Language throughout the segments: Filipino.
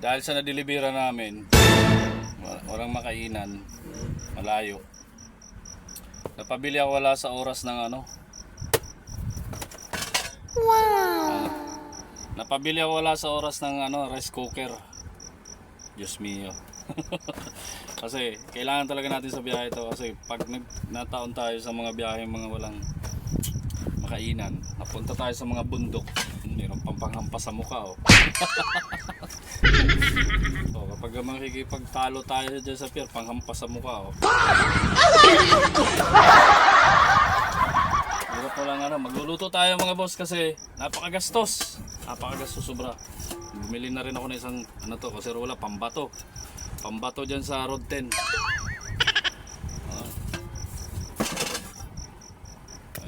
Dahil sa nadelibera namin, walang makainan, malayo. Napabili ako wala sa oras ng ano. Wow. Napabili ako wala sa oras ng ano, rice cooker. Diyos mio. Kasi kailangan talaga natin sa biyahe ito kasi pag nataon tayo sa mga biyahe mga walang makainan, napunta tayo sa mga bundok, mayroon pang panghampas sa mukha oh. So, kapag makikipagtalo tayo dyan sa pier, panghampas sa mukha oh. Hirap mo lang ano, magluluto tayo mga boss kasi napakagastos sobra. Bumili na rin ako ng isang ano to, kaserola, pambato dyan sa Road 10.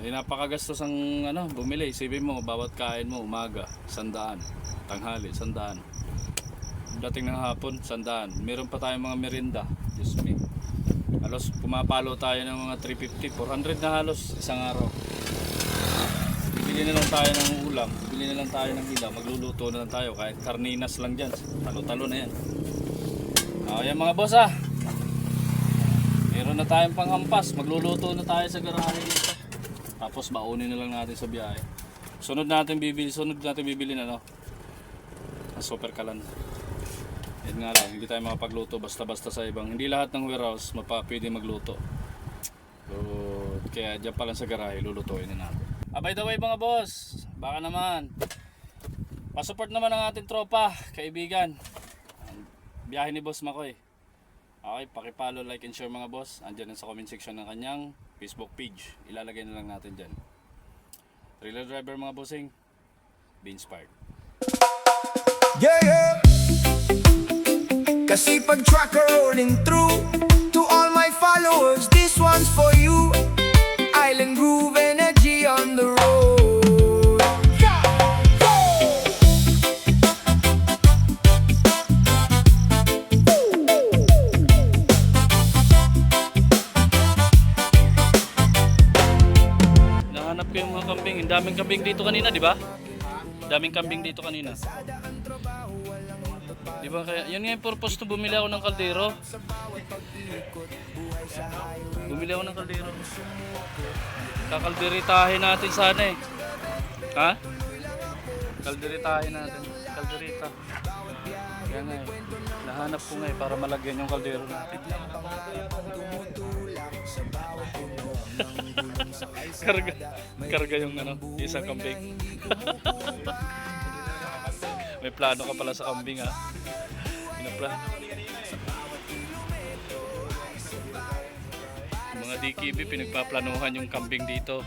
Ay, napakagastos ang ano, bumili. Isipin mo, bawat kain mo, umaga, 100, tanghali, 100. Dating ng hapon, 100. Meron pa tayong mga merienda, Diyos me. Halos pumapalo tayo ng mga 350, 400 na halos isang araw. Bibili na lang tayo ng ulam, bibili na lang tayo ng hilaw, magluluto na lang tayo kahit karninas lang dyan, talo-talo na yan. Ayan mga boss ah, meron na tayong panghampas, magluluto na tayo sa garahe nito. Tapos baunin na lang natin sa biyahe. Sunod natin bibili na no, super kalan. Yan nga lang, hindi tayo makapagluto basta-basta sa ibang, hindi lahat ng warehouse pwede magluto. So, kaya dyan pa lang sa garahe, lulutuin na natin. By the way mga boss, baka naman pasupport naman ang ating tropa, kaibigan, biyahe ni Boss Makoy. Okay, pakipollow, like and share mga boss. Andyan sa comment section ng kanyang Facebook page, ilalagay na lang natin dyan. Trailer driver mga bossing, be inspired. Yeah, yeah. Kasi pag trucker rolling through, to all my followers, this one's for you. Island groove energy on the road. Nahanap ko yung mga kambing. Ang daming kambing dito kanina, di ba? Daming kambing dito kanina. Di ba kaya? Yun nga yung purpose to bumili ako ng kaldero. Bumili ako ng kaldero. Kakalderitahin natin sana eh. Ha? Kalderitahin natin. Kalderita. Kaya nga eh. Nahanap ko nga eh para malagyan yung kaldero natin. Karga yung ano, isang kambing. May plano ka pala sa kambing ha. Pinaplano. Mga DKB pinagpaplanuhan yung kambing dito.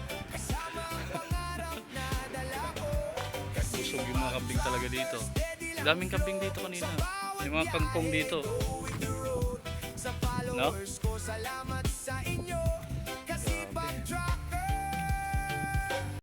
Busog yung mga kambing talaga dito. Daming kambing dito kanina. May mga kangkong dito. No?